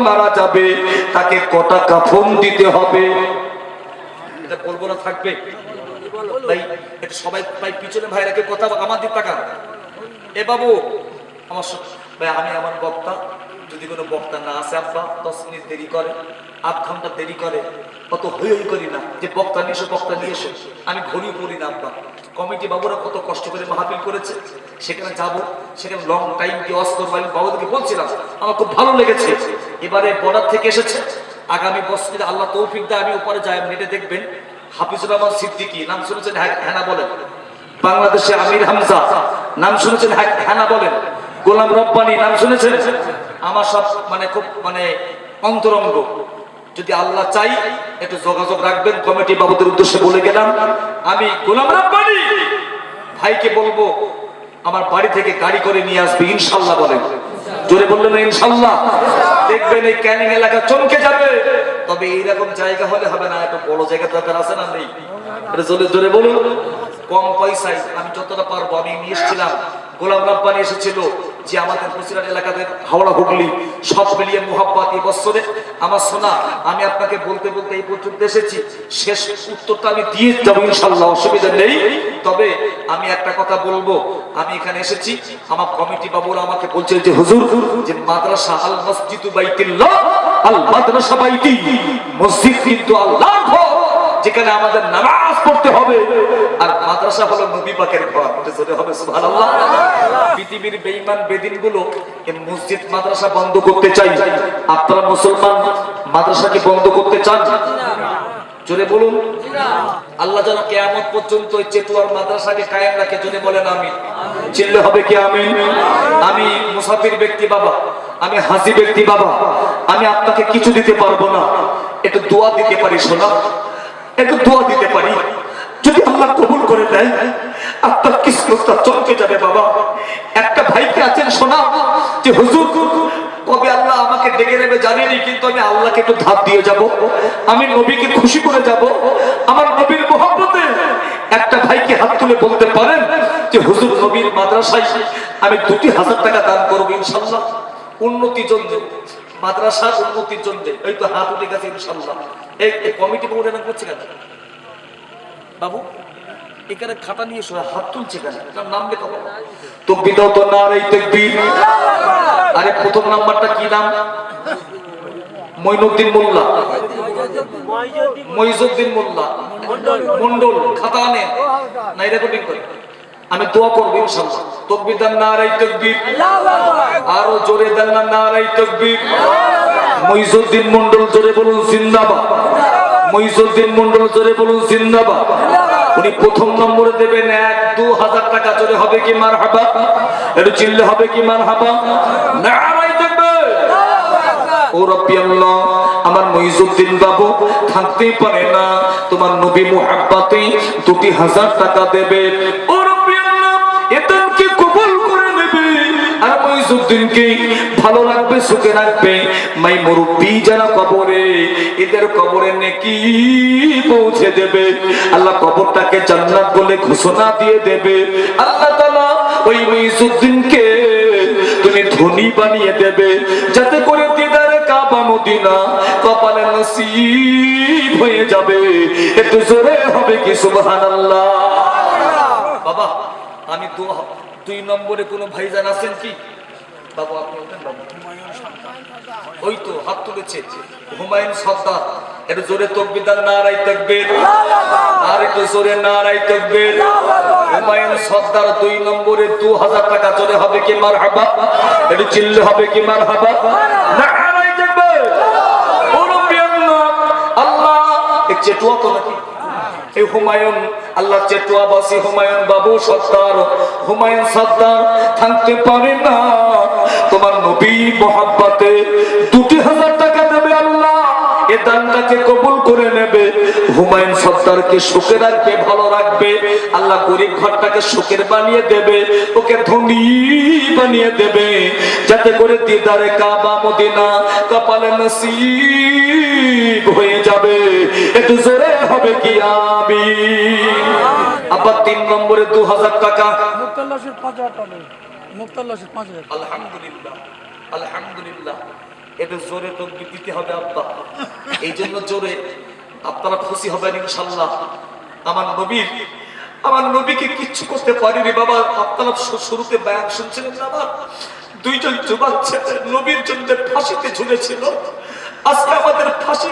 মারা যাবে তাকে কটা কাফন দিতে হবে, এটা বলবো না থাকবে ভাই? এটা সবাই ভাই পিছনে ভাইরাকে কথা আমাদের টাকা এ বাবু আমার ভাই, আমি আমার বক্তা যদি কোনো বক্তা না আসে আব্বা 10 মিনিট দেরি করে, 8 ঘন্টা দেরি করে, অত হই হই করি না যে বক্তা নিয়ে এসো, বক্তা নিয়ে এসো। আমি ঘড়ি পড়ি না আব্বা। কমিটি বাবুরা কত কষ্ট করে মাহফিল করেছে, সেখানে যাবো, সেখানে লং টাইম কি ওয়াজ করবো। আমি বাবুদেরকে বলছিলাম আমার খুব ভালো লেগেছে। এবারে বর্ডার থেকে এসেছে, আগামী বছর আল্লাহ তৌফিক দেয় আমি উপরে যাই, নেটে দেখবেন হাফিজুর রহমান সিদ্দিকী, নাম শুনেছেন? হ্যাঁ না বলেন। বাংলাদেশে আমির হামজা, নাম শুনেছেন? হ্যাঁ না বলেন। গোলাম রব্বানী, নাম শুনেছেন? আমার সব মানে খুব মানে অন্তরঙ্গ। যদি আল্লাহ চাই একটু যোগাযোগ রাখবেন। কমিটি বাবুদের উদ্দেশ্যে বলে গেলাম, আমি গোলাম রব্বানী ভাইকে বলবো আমার বাড়ি থেকে গাড়ি করে নিয়ে আসবে ইনশাল্লাহ। বলেন জোরে, বললেন না ইনশাল্লাহ? দেখবেন এই ক্যানিং এলাকা চমকে যাবে। তবে এইরকম জায়গা হলে হবে না, একটু বড় জায়গা দরকার আছে না নেই? জোরে জোরে বলুন। কম পয়সায় আমি যতটা পারবো। আমি নিয়ে এসেছিলাম, গোলাম রব্বানী এসেছিল, যে আমাদের বসিরহাট এলাকাতে হাওড়া হুগলি সব মিলিয়ে মুহাব্বত এই বছরে আমার শোনা। আমি আপনাকে বলতে বলতে এই পর্যন্ত এসেছি, শেষ উত্তরটা আমি দিয়ে যাবো ইনশাল্লাহ, অসুবিধা নেই। তবে আমি একটা কথা বলবো, আমি এখানে এসেছি, আমার কমিটি বাবুরা আমাকে বলছে যে হুজুর, যে মাদ্রাসা আল মসজিদু বাইতুল্লাহ, আল মাদ্রাসা বাইতি, মসজিদ কিন্তু আল্লাহর ঘর, যেখানে আমাদের নামাজ পড়তে হবে, আর মাদ্রাসা হলো নবী পাকের ঘর। এটা হবে সুবহানাল্লাহ। পৃথিবীর বেঈমান বেদিনগুলো এই মসজিদ মাদ্রাসা বন্ধ করতে চাই। আপনারা মুসলমান মাদ্রাসা কি বন্ধ করতে চান? জোরে বলুন। আল্লাহ যেন কিয়ামত পর্যন্ত ওই চেতুয়ার মাদ্রাসাকে কায়েম রাখে। জোরে বলেন আমিন। চিল্লে হবে কি আমিন? আমি মুসাফির ব্যক্তি বাবা, আমি হাজি ব্যক্তি বাবা, আমি আপনাকে কিছু দিতে পারবো না, একটু দোয়া দিতে পারি। শোনা, একটু দোয়া দিতে পারি। যদি আল্লাহ কবুল করে দেয় আপনার কিসমতটা চমকে যাবে বাবা। একটা ভাইকে আছেন শোনা, যে হুজুর কবে আল্লাহ আমাকে ডেকে নেবে জানিনি, কিন্তু আমি আল্লাহকে একটু ধাপ দিয়ে যাব, আমি নবীকে খুশি করে যাব, আমার নবীর মহব্বতে। একটা ভাইকে হাত তুলে বলতে পারেন যে হুজুর নবীর মাদ্রাসায় আমি 2000 টাকা দান করবো ইনশাল্লাহ, উন্নতির জন্য, মাদ্রাসার উন্নতির জন্য। এই তো হাত উঠে গেছে ইনশাল্লাহ। এই কমিটি বাবু রান্না করছে কেন বাবু? এখানে খাতা নিয়ে হাত তুলছে কেন? তার নাম লেখা বাবা। তাকবীর দাও তো, নারে তাকবীর। আরে প্রথম নাম্বারটা কি নাম? মঈনুদ্দিন মোল্লা, মঈজুদ্দিন মোল্লা মন্ডল। খাতা আনে না, রেকর্ডিং করে। আমি দোয়া করবো ইনশাআল্লাহ। তাকবীর দেন, নারে তাকবীর। আরো জোরে দেন না, নারে তাকবীর। মঈজুদ্দিন মন্ডল জোরে বলুন জিন্দাবাদ। মঈজুদ্দিন মন্ডল জোরে বলুন জিন্দাবাদ। উনি প্রথম নম্বরে দেবেন 1-2,000 টাকা। জোরে হবে কি মারহাবা? একটু চিল্লে হবে কি মারহাবা? নারে তাকবীর। ও রাব্বি আল্লাহ, আমার মঈজুদ্দিন বাবু থাকতেই পারে না, তোমার নবী মুহাব্বতে 2000 টাকা দেবে। ও রাব্বি আল্লাহ, এদেরকে কবুল করে নেবে, আর মঈজুদ্দিনকে ভালো রাখবে, সুখে রাখবে। মাই মুরব্বি যারা কবরে, এদের কবরে নেকি পৌঁছে দেবে। আল্লাহ কবরটাকে জান্নাত বলে ঘোষণা দিয়ে দেবে। আল্লাহ তাআলা ওই মঈজুদ্দিনকে তুমি ধনী বানিয়ে দেবে, যাতে করে দিদারে কাবা মদিনা কপালে নসিব হয়ে যাবে। একটু জোরে হবে কি সুবহানাল্লাহ? বাবা আমি 2 নম্বরে কোনো ভাইজান আছেন কি বাবু? আপনি ওঠেন বাবু। ওই তো হাত তুলেছে হুমায়ুন সর্দার। একটু জোরে তাকবীর দেন, নারে তাকবীর। আর একটু জোরে নারে তাকবীর। হুমায়ুন সর্দার 2 নম্বরে 2000 টাকা। জোরে হবে কি মারহাবা? একটু চিল্লে হবে কি মারহাবা? নারে তাকবীর। ও রাব্বি আল্লাহ, এই চেতুয়া তো নাকি এই হুমায়ুন, আল্লাহ চেতুয়াবাসী হুমায়ুন বাবু সর্দার, হুমায়ুন সর্দার থাকতে পারে না, তোমার নবী মুহাব্বতে 2000 টাকা দেবে। আল্লাহ এ দানটাকে কবুল করে নেবে, হুমায়ুন সর্দারকে সুখে রাখবে, ভালো রাখবে। আল্লাহ গরিব ঘরটাকে সুখের বানিয়ে দেবে, ওকে ধনী বানিয়ে দেবে, যাতে করে দিদারে কাবা মদিনা কপালে নসিব হয়ে যাবে। একটু জোরে হবে কি আমিন? আবার 3 নম্বরে 2000 টাকা। মুক্তাল্লাশের 5000 টাকা। মুক্তাল্লাশের 5000। আলহামদুলিল্লাহ, আলহামদুলিল্লাহ। একটু জোরে তকবীর দিতে হবে আব্বা। এই জন্য জোরে, আপনারা খুশি হবেন ইনশাল্লাহ। আমার নবীকে কিচ্ছু করতে পারিনি বাবা। আপনারা শুরুতে বয়ান শুনছিলেন না বাবা, দুইজন যুবক ছেলে নবীর জন্য ফাঁসিতে ঝুলেছিল। আজকে আমাদের ফাঁসি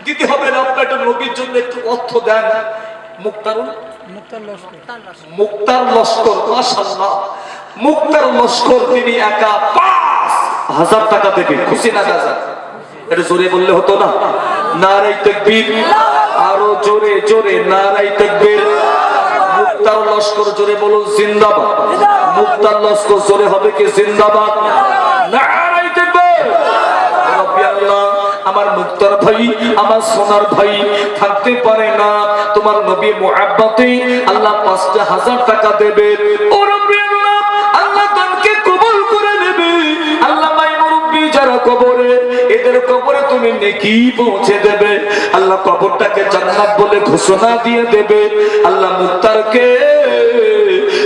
দিতে হবে না, আপনার একটা নবীর জন্য একটু অর্থ দেন। মুক্তার লস্কর, মাশাআল্লাহ, মুক্তার লস্কর তিনি একা 5,000 টাকা দেবে। খুশি না গাজা? এটা জোরে বললে হতো না? নারায়ে তাকবীর, আরো জোরে জোরে নারায়ে তাকবীর। মুক্তার লস্কর জোরে বলুন জিন্দাবাদ। মুক্তার লস্কর জোরে হবে কি জিন্দাবাদ? নারায়ে তাকবীর। রব্বি আল্লাহ, আমার মুক্তার ভাই, আমার সোনার ভাই থাকতে পারে না, তোমার নবী মুহাব্বতে আল্লাহ 5,000 টাকা দেবে। ও রব্বি আল্লাহ, আল্লাহ দানকে কবুল করে নেবে। আল্লাহ মাই মুরব্বি যারা কবরে, এদের কবরে তুমি নেকি পৌঁছে দেবে। আল্লাহ কবরটাকে জান্নাত বলে ঘোষণা দিয়ে দেবে। আল্লাহ মুক্তারকে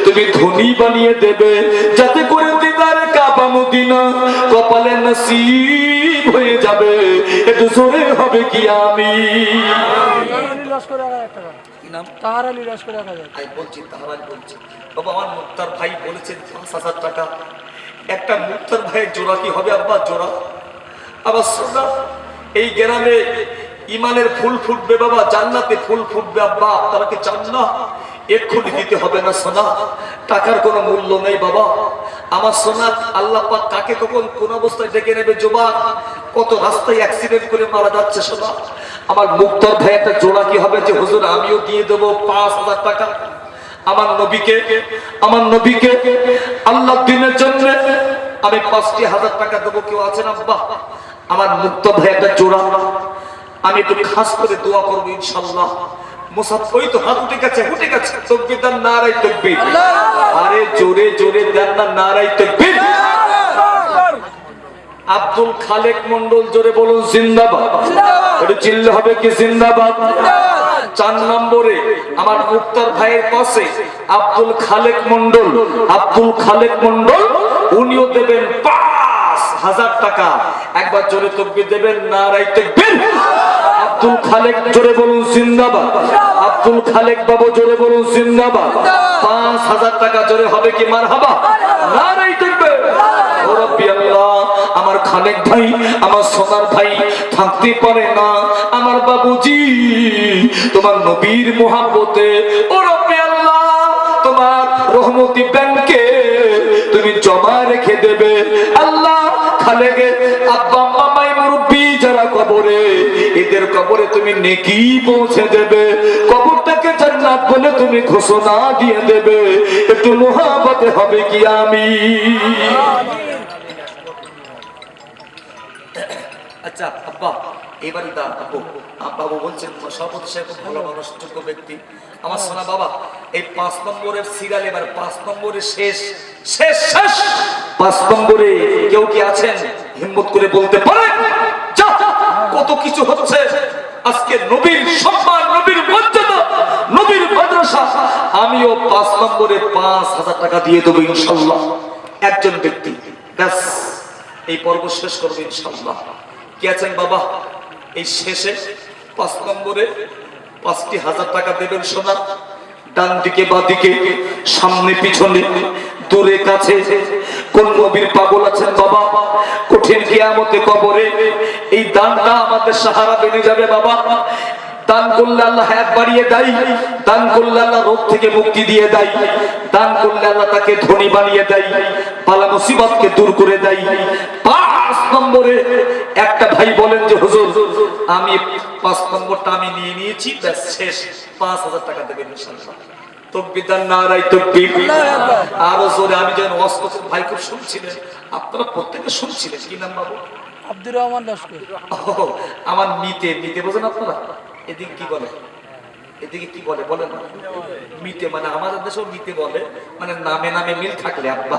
তুমি ধনী বানিয়ে দেবে, যাতে করে দিদারে কাবা মদিনা কপালে নসিব হয়ে যাবে। একটু জোরে হবে কি আমি বাবা? আমার মুক্তার ভাই বলেছেন 5,000 টাকা। একটা মুক্তার ভাইয়ের জোড়া কি হবে আব্বা? জোড়া আবার সোনা, এই গ্রামে ইমানের ফুল ফুটবে বাবা, জান্নাতে ফুল ফুটবে আব্বা। আপনারা কি চান না? এক্ষুনি দিতে হবে না সোনা, টাকার কোনো মূল্য নেই বাবা। আমার সোনা আল্লাহ পাক কাকে কখন কোন অবস্থায় ডেকে নেবে যুবক, কত রাস্তায় অ্যাক্সিডেন্ট করে মারা যাচ্ছে সোনা। আমার মুক্তার ভাই একটা জোড়া কি হবে যে হুজুর আমিও দিয়ে দেবো 5,000 টাকা আমার নবীকে আল্লাহ দিনের জন্য আমি 5,000 টাকা দেবো। কেউ আছেন আব্বা? আমার মুক্তার ভাই একটা জোড়া, আমি একটু খাস করে দোয়া করবো ইনশাল্লাহ। ওই তো হাত উঠে গেছে, তাকবীর দেন, নারায়ে তাকবীর। আরে জোরে জোরে দেন না, নারায়ে তাকবীর। আব্দুল খালেক মন্ডল জোরে বলুন জিন্দাবাদ। একটু চিল্লে হবে কি জিন্দাবাদ? 4 নম্বরে আমার মুক্তার ভাইয়ের পাশে আব্দুল খালেক মন্ডল, উনিও দেবেন 5,000 টাকা। একবার জোরে তাকবীর দেবেন, নারায়ে তাকবীর। আব্দুল খালেক জোরে বলুন জিন্দাবাদ। আব্দুল খালেক বাবু জোরে বলুন জিন্দাবাদ। 5,000 টাকা জোরে হবে কি মারহাবা? নারায়ে তাকবীর। ও রব্বি আল্লাহ, আমার খালেক ভাই, আমার সোনার ভাই থাকতে পারে না, আমার বাবুজি তোমার নবীর মুহাব্বতে, ও রব্বি আল্লাহ তোমার রহমতি ব্যাংকে তুমি জমা রেখে দেবে। আল্লাহ খালেকে আব্বা আম্মা মাই মুরব্বি যারা কবরে, এদের কবরে তুমি নেকি পৌঁছে দেবে। কবরটাকে জান্নাত বলে তুমি ঘোষণা দিয়ে দেবে। একটু মুহাব্বতে হবে কি আমি? আচ্ছা আব্বা, এবারে দা বাবু বলছেন সভাপতি সাহেব খুব ভালো মানুষ, যোগ্য ব্যক্তি। আমার সোনা বাবা, এই 5 নম্বরের সিরিয়াল এবার 5 নম্বরে শেষ। 5 নম্বরে কেউ কি আছেন হিম্মত করে বলতে পারেন? কত কিছু হচ্ছে আজকে, নবীর সম্মান, নবীর মর্যাদা, নবীর মাদ্রাসা। আমিও 5 নম্বরে 5,000 টাকা দিয়ে দেবো ইনশাল্লাহ। একজন ব্যক্তি, ব্যাস এই পর্ব শেষ করবো ইনশাল্লাহ। কি আছেন বাবা? এই শেষে 5 নম্বরে 5,000 টাকা দেবেন সোনা। ডান দিকে বা দিকে, সামনে পিছনে, দূরে কাছে কোন নবীর পাগল আছেন বাবা? কঠিন কিয়ামতে কবরে এই দানটা আমাদের সাহারা বেনে যাবে বাবা। দান করলে আল্লাহ হায়াত বাড়িয়ে দেয়, দান করলে আল্লাহ রোগ থেকে মুক্তি দিয়ে দেয়, দান করলে আল্লাহ তাকে ধনী বানিয়ে দেয়, বালা মুসিবতকে দূর করে দেয়। 5 নম্বরে একটা ভাই বলেন যে হুজুর আমি 5 নম্বরটা আমি নিয়ে নিয়েছি, ব্যাস শেষ। 5,000 টাকা দেবেন ইনশাআল্লাহ। তাকবীর দেন, নারায়ে তাকবীর। আরো জোরে। আমি যেন ওয়াজ ভাই খুব শুনছিলেন, আপনারা প্রত্যেকে শুনছিলেন। কি নাম বাবু? আব্দুর রহমান লস্কর। আমার মিতে বোঝেন আপনারা? এদিকে কি বলে? এদিকে কি বলে বলেন? মিতে মানে আমাদের দেশেও মিতে বলে, মানে নামে নামে মিল থাকলে। আব্বা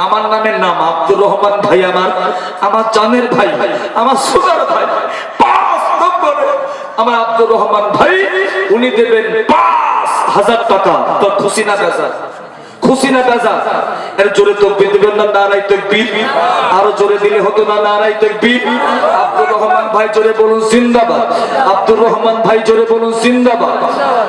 আমার নামের নাম আব্দুর রহমান ভাই, আমার জানের ভাই, আমার সোনার ভাই। 5 নম্বরে আমার আব্দুর রহমান ভাই, উনি দেবেন 5,000 টাকা। তো খুশি না বেজার? খুশি না বেজা? এর জোরে তাকবীর দিবেন না নারায়ে তাকবীর? আরো জোরে দিলে হতো না নারায়ে তাকবীর? আব্দুর রহমান ভাই জোরে বলুন জিন্দাবাদ। আব্দুর রহমান ভাই জোরে বলুন জিন্দাবাদ।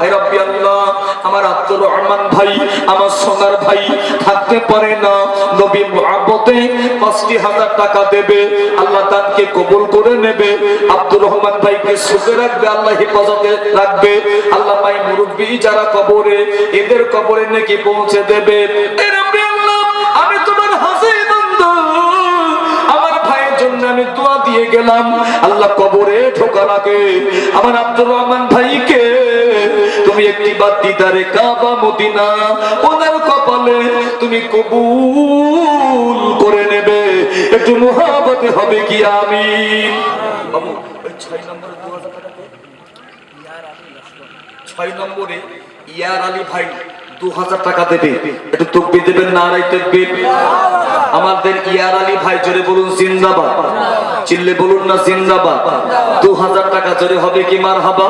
হে রব্বি আল্লাহ, আমার আব্দুর রহমান ভাই আমার সোনার ভাই থাকতে পারে না, নবী মুহাব্বতে 50,000 টাকা দেবে, আল্লাহ দানকে কবুল করে নেবে। আব্দুর রহমান ভাইকে সুখে রাখবে, আল্লাহ হেফাজতে রাখবে। আল্লাহ ভাই মুরব্বি যারা কবরে, এদের কবরে নেকি পৌঁছে দেবে। হে রব্বি আল্লাহ, আমি তোমার হাজি বান্দা, আমার ভাইয়ের জন্য আমি দোয়া দিয়ে গেলাম, আল্লাহ কবরে ঢোকার আগে আমার আব্দুর রহমান ভাইকে তুমি একটিবার দিদারে কাবা মদিনা ওনার কপালে তুমি কবুল করে নেবে। একটু মুহাব্বতে হবে কি আমিন? বাবু ওই 6 নম্বরে 2000 টাকা দে। 6 নম্বরে ইয়ার আলী ভাই 2000 টাকা দেবে। একটু তাকবীর দিবেন নারায়ে তাকবীর। আমাদের ইয়ার আলী ভাই জোরে বলুন জিন্দাবাদ। চিল্লে বলুন না জিন্দাবাদ। 2000 টাকা জোরে হবে কি মারহাবা?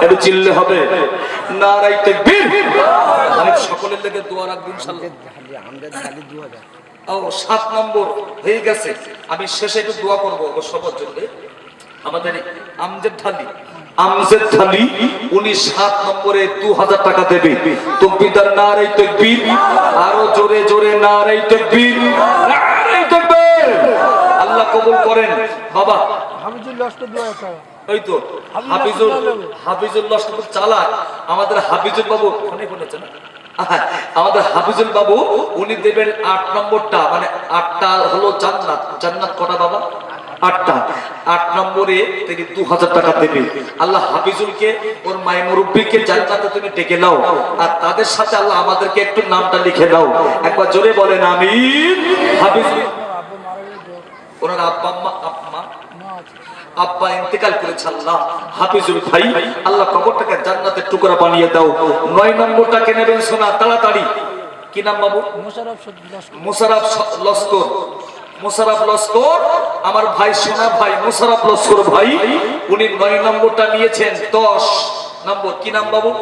একটু চিল্লে হবে নারায়ে তাকবীর। আমি সকলের লেগে দোয়া রাখব ইনশাআল্লাহ। ও 7 নম্বর হয়ে গেছে, আমি শেষে একটু দোয়া করব সবার জন্য। আমাদের আমজদ ঢালি উনি 7 নম্বরে 2000 টাকা দেবে। তাকবীর নারায়ে তাকবীর। আরো জোরে জোরে নারায়ে তাকবীর, নারায়ে তাকবীর। আল্লাহ কবুল করেন। বাবা হাফিজুল লস্কর দোয়া একটা, ওই তো হাফিজুল লস্কর চালায় আমাদের হাফিজুল বাবু ফোনে বলেছে না, আমাদের হাফিজুল বাবু উনি দেবেন 8 নম্বরটা, মানে 8টা হলো জান্নাত। জান্নাত কটা বাবা? 8টা। 8 নম্বরে তিনি 2000 টাকা দেবে। আল্লাহ হাফিজুলকে ওর মায়ের মুরব্বিকে জান্নাতে তুমি ডেকে নাও, আর তাদের সাথে আল্লাহ আমাদেরকে একটু নামটা লিখে দাও। একবার জোরে বলেন আমিন। হাফিজুল ওনার আব্বা ইন্তেকাল করেছে, আল্লাহ হাফিজুল ভাই আল্লাহ কবরটাকে জান্নাতের টুকরা বানিয়ে দাও। 9 নম্বরটাকে নেবেন সোনা তাড়াতাড়ি। কি নাম বাবু? মুশাররফ লস্কর। মুশাররফ লস্কর আমার ভাই, সোনা ভাই মুশাররফ লস্কর ভাই, উনি 9 নম্বরটা নিয়েছেন। 10 নম্বর কি নাম বাবু?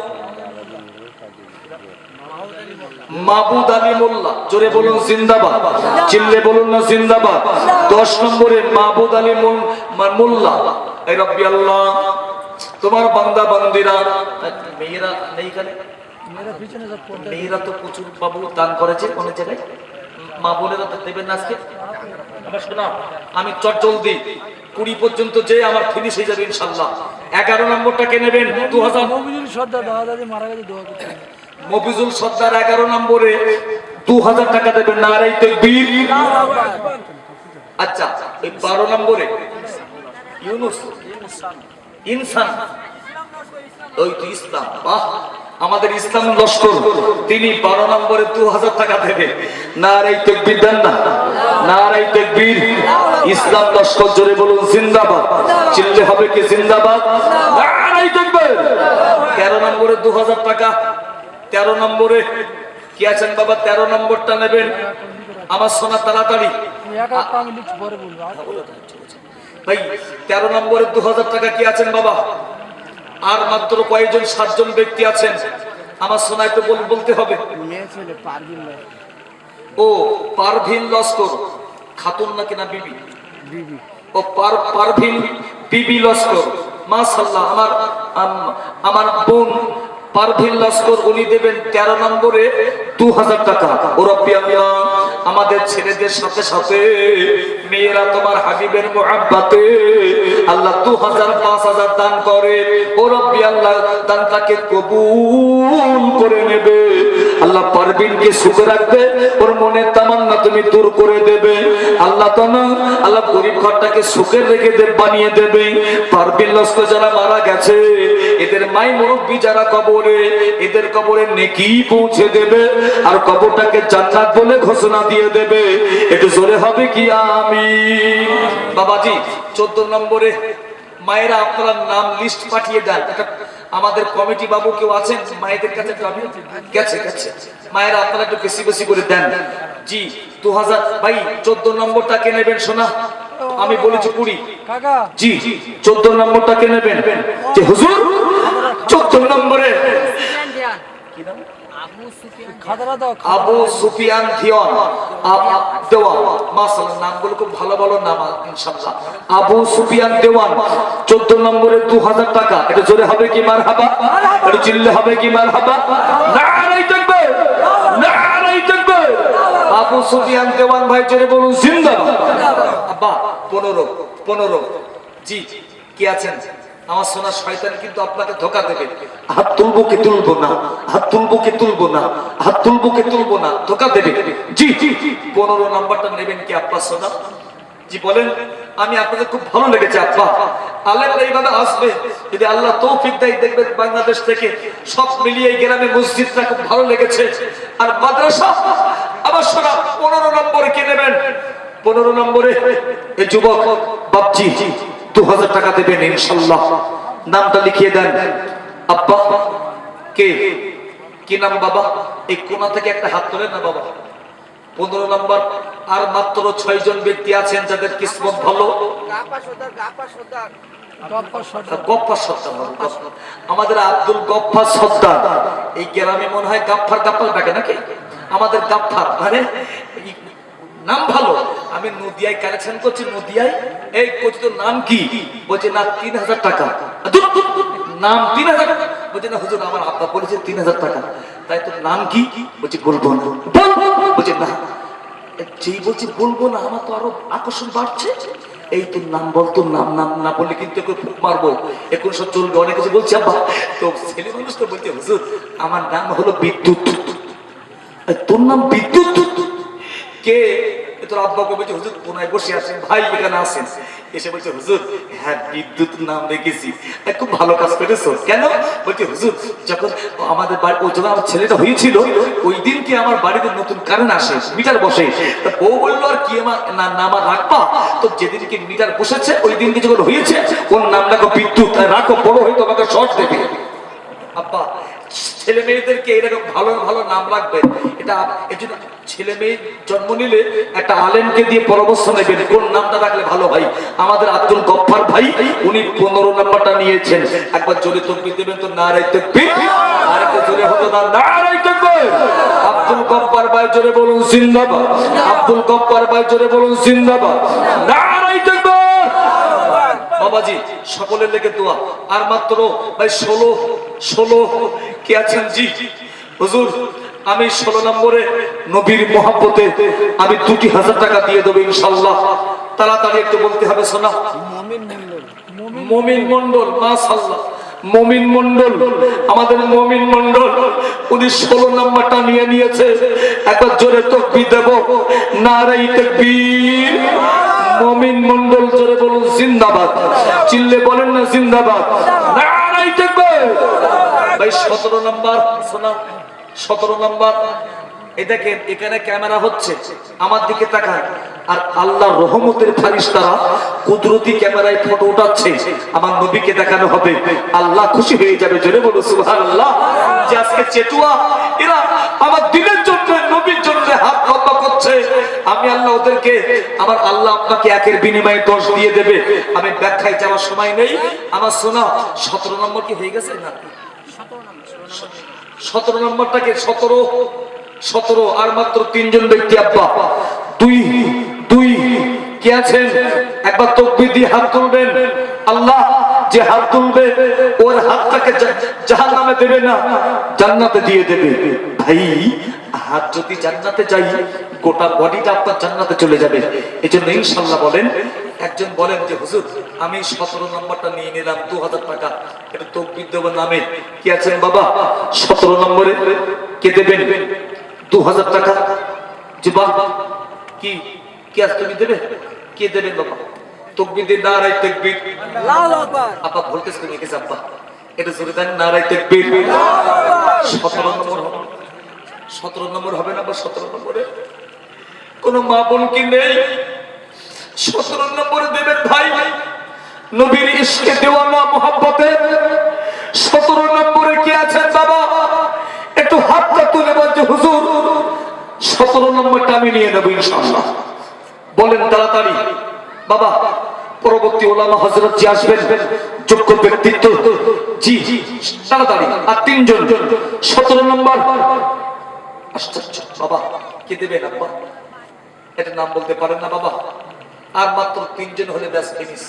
মাহবুদ আলী মোল্লা। জোরে বলুন জিন্দাবাদ। চিল্লে বলুন না জিন্দাবাদ। 10 নম্বরে মাহবুদ আলী মোল্লা। এই রব্বি আল্লাহ, তোমার বান্দা বান্দিরা, মেয়েরা নেই এখানে? মেয়েরা তো প্রচুর বাবু দান করেছে অনেক জায়গায়। মা বোনেরা তো দেবেন না আজকে? আমি চটজলদি 20 পর্যন্ত যে আমার ফিনিশ হয়ে যাবে ইনশাআল্লাহ। 11 নম্বরটাকে নেবেন 2000। মফিজুল সর্দার দাদা মারা গেছে, দোয়া করতে। মফিজুল সর্দার 11 নম্বরে 2000 টাকা দেবেন নারায়ে তাকবীর। আচ্ছা এই 12 নম্বরে ইউনুস ইনসান, ওই তো ইসলাম। বাহ, আমাদের ইসলাম লস্কর তিনি 12 নম্বরে 2000 টাকা দেবে। নারায়ে তাকবীর দেন না? নারায়ে তাকবীর। ইসলাম লস্কর জোরে বলুন জিন্দাবাদ। চিল্লে হবে কি জিন্দাবাদ? নারায়ে তাকবীর। 13 নম্বরে 2000 টাকা। 13 নম্বরে কি আছেন বাবা? 13 নম্বরটা নেবেন আমার সোনা তাড়াতাড়ি ভাই। 13 নম্বরে 2000 টাকা কি আছেন বাবা? আর মাত্র কয়েকজন? 7 জন ব্যক্তি আছেন আমার সোনা, একটু বলতে হবে। ও পারভিন লস্কর, খাতুন নাকি না বিবি? ও পারভিন বিবি লস্কর, মাশাআল্লাহ। আমার বোন পারভিন লস্কর, উনি দেবেন 13 নম্বরে 2000 টাকা। ও রব্বি আল্লাহ, আমাদের ছেলেদের সাথে সাথে মেয়েরা তোমার হাবিবের মুহাব্বতে আল্লাহ 2000 5000 দান করে। ও রব্বি আল্লাহ, দানটাকে কবুল করে নেবে। আল্লাহ পারভিনকে সুখে রাখবে, ওর মনের তামান্না তুমি দূর করে দেবে। আল্লাহ তাআলা আল্লাহ গরিব ঘরটাকে সুখে রেখে বানিয়ে দেবে। পারভিন লস্কর যারা মারা গেছে, এদের মাই মুরব্বি যারা কবরে, এদের কবরে নেকি পৌঁছে দেবে, আর কবরটাকে জান্নাত বলে ঘোষণা দিয়ে দেবে। একটু জোরে হবে কি আমিন? বাবাজি 14 নম্বরে মায়েরা আপনারা নাম লিস্ট পাঠিয়ে দেন। এটা আমাদের কমিটি বাবু কেউ আছেন মায়েদের কাছে? গেছে গেছে। মায়েরা আপনারা একটু বেশি বেশি করে দেন। জি 2000 ভাই। 14 নম্বরটাকে নেবেন সোনা? আমি বলেছি 20। জি 14 নম্বরটাকে নেবেন। যে হুজুর 14 নম্বরে কি নাম? খাদারা দাও আবু সুফিয়ান দেওয়ান মাশাআল্লাহ, নামগুলো খুব ভালো ভালো নাম ইনশাআল্লাহ। আবু সুফিয়ান দেওয়ান 14 নম্বরে 2000 টাকা। এটা জোরে হবে কি মারহাবা? এটা চিল্লে হবে কি মারহাবা? নারায়ে তাকবীর, নারায়ে তাকবীর। আবু সুফিয়ান দেওয়ান ভাই জোরে বলুন জিন্দাবাদ। আব্বা 15 জি কি আছেন? আমার সোনা শয়তান কিন্তু আপনাকে ধোঁকা দেবে। হাত তুলবো কি তুলবো না, হাত তুলবো কি তুলবো না, হাত তুলবো কি তুলবো না, ধোঁকা দেবে। জি 15 নাম্বারটা নেবেন কি আব্বা সোনা? জি বলেন। আমি আপনাদের খুব ভালো লেগেছে আব্বা, আল্লাহ এইভাবে আসবে যদি আল্লাহ তৌফিক দেয়, দেখবেন বাংলাদেশ থেকে সব মিলিয়ে এই গ্রামে মসজিদটা খুব ভালো লেগেছে। আর মাদ্রাসা আবার সোনা 15 নম্বরে কে নেবেন? 15 নম্বরে এই যুবক বাপজি 2000 টাকা দেবেন ইনশাআল্লাহ। নামটা লিখিয়ে দেন আব্বা। কে কি নাম বাবা? এই কোণা থেকে একটা হাত তোলেন না বাবা। 15 নম্বর। আর মাত্র 6 জন ব্যক্তি আছেন যাদের কিসমত ভালো। গপ্পা সর্দার, আমাদের আব্দুল গফফার সর্দার। এই গ্রামে মনে হয় গাফফার ডাকে নাকি? আমাদের গাফফার মানে নাম ভালো। আমি নদিয়ায় কালেকশন করছি, নদিয়ায় এই কোচ তোর নাম কি? বলছে না 3000 টাকা। নাম 3000 টাকা? বলছে না হুজুর আমার আব্বা বলেছে 3000 টাকা। তাই তোর নাম কি? বলছে বলবো না। বলছে না, যেই বলছি বলবো না আমার তো আরো আকর্ষণ বাড়ছে। এই তোর নাম বল, তোর নাম নাম না বললে কিন্তু ফুক মারবো। এখন সব চলবে, অনেক কিছু বলছি আব্বা। তো ছেলে মানুষ তো বলছে হুজুর আমার নাম হলো বিদ্যুৎ। তোর নাম বিদ্যুৎ? কে? তোর আব্বাকে বলছে হুজুর কোনায় বসে আছেন, ভাই এখানে আসেন। এসে বলছে হুজুর হ্যাঁ বিদ্যুৎ নাম রেখেছি। খুব ভালো কাজ করেছো। কেন? বলছে হুজুর যখন আমাদের বাড়ি ও যখন আমার ছেলেটা হয়েছিল ওই দিন কি আমার বাড়িতে নতুন কারেন্ট আসে, মিটার বসে। তা বউ বললো আর কি আমার নাম রাখবা? তো যেদিনকে মিটার বসেছে ওই দিনকে যখন হয়েছে ওর নাম রাখো বিদ্যুৎ। রাখো, বড় হয়ে তোমাকে শর্ট দেবে। আব্বা ছেলে মেয়েদেরকে এরকম ভালো ভালো নাম রাখবে। এটা এজন্য ছেলে মেয়ে জন্ম নিলে একটা আলেমকে দিয়ে পরামর্শ নেবেন কোন নামটা রাখলে ভালো হয়। আমাদের আব্দুল গফফার ভাই উনি 15 নাম্বারটা নিয়েছেন। একবার জোরে তাকবীর দেবেন তো নারায়ে তাকবীর। আর একটু জোরে হতো না নারায়ে তাকবীর। আব্দুল গফফার ভাই জোরে বলুন জিন্দাবাদ। আব্দুল গফফার ভাই জোরে বলুন জিন্দাবাদ। নারায়ে তাকবীর। বাবাজি সকলের লেগে দোয়া। আর মাত্র ভাই 16 কে আছেন? জি হুজুর আমি 16 নম্বরে নবীর মহব্বতে আমি 2000 টাকা দিয়ে দেবো ইনশাআল্লাহ। তাড়াতাড়ি একটু বলতে হবে শোনা। মুমিন মন্ডল মাশাআল্লাহ, মুমিন মন্ডল, আমাদের মুমিন মন্ডল উনি 16 নম্বরটা নিয়ে নিয়েছে। একবার জোরে তাকবীর দেব, নারায়ে তাকবীর। মুমিন মন্ডল জোরে বলুন জিন্দাবাদ। চিল্লে বলেন না জিন্দাবাদ। নারায়ে তাকবীর। ভাই 17 নম্বর শোনা, 17 নম্বর। এই দেখেন এখানে ক্যামেরা হচ্ছে, আমার দিকে তাকান। আর আল্লাহর রহমতের ফেরেশতারা কুদরতি ক্যামেরায় ফটো উঠাচ্ছে। আমার নবীকে দেখানো হবে, আল্লাহ খুশি হয়ে যাবে। জোরে বলো সুবহানাল্লাহ। যে আজকে চেতুয়া এরা আমার দিনের জন্য নবীর জন্য হাত লম্বা করছে, আমি আল্লাহ ওদেরকে, আমার আল্লাহ আপনাকে একের বিনিময়ে 10 দিয়ে দেবে। আমি ব্যাখ্যায় যাওয়ার সময় নেই। আমার শোনা 17 নম্বর কি হয়ে গেছে না? 17 নম্বরটাকে 17 আর মাত্র 3 জন ব্যক্তি আব্বা। দুই কে আছেন? একবার তাকবীর দিয়ে হাত তুলবেন। আল্লাহ যে হাত তুলবে ওর হাতটাকে জাহান্নামে দেবে না, জান্নাতে দিয়ে দেবে। ভাই হাত যদি জান্নাতে যাই গোটা বডিটা আপনার জান্নাতে চলে যাবে। এজন্য ইনশাআল্লাহ বলেন। একজন বলেন যে হুজুর আমি 17 নম্বরটা নিয়ে নিলাম 2000 টাকা। এটা তাকবীর দেব নামে। কি আছেন বাবা? 17 নম্বরে কে দেবেন 2000 টাকা? জি বাবা কি কি আজ তুমি দেবে? কে দেবেন বাবা? তাকবীর দিন নারায়ে তাকবীর। আল্লাহু আকবার। আপা ভোল্টেজ কমে গেছে আব্বা, এটা জোরে দেন নারায়ে তাকবীর। 17 নম্বর 17 নম্বর হবে না বা 17 নম্বরে কোন মা বোন কি নেই? 17 নম্বরে দেবেন ভাই নবীর ইশকে দেওয়ানা মোহাব্বতে। 17 নম্বরে কে আছেন বাবা? একটু হাতটা তুলে বলছে হুজুর 17 নম্বরটা আমি নিয়ে নেব ইনশাআল্লাহ। বলেন তাড়াতাড়ি বাবা। পরবর্তী ওলামা হযরত জি আসবেন, যোগ্য ব্যক্তিত্ব। জি তাড়াতাড়ি। আর 3 জন 17 নম্বর আশ্চর্য বাবা, কে দেবেন আব্বা? এটা নাম বলতে পারেন না বাবা? আর মাত্র 3 জন হলে ব্যাস ফিনিশ।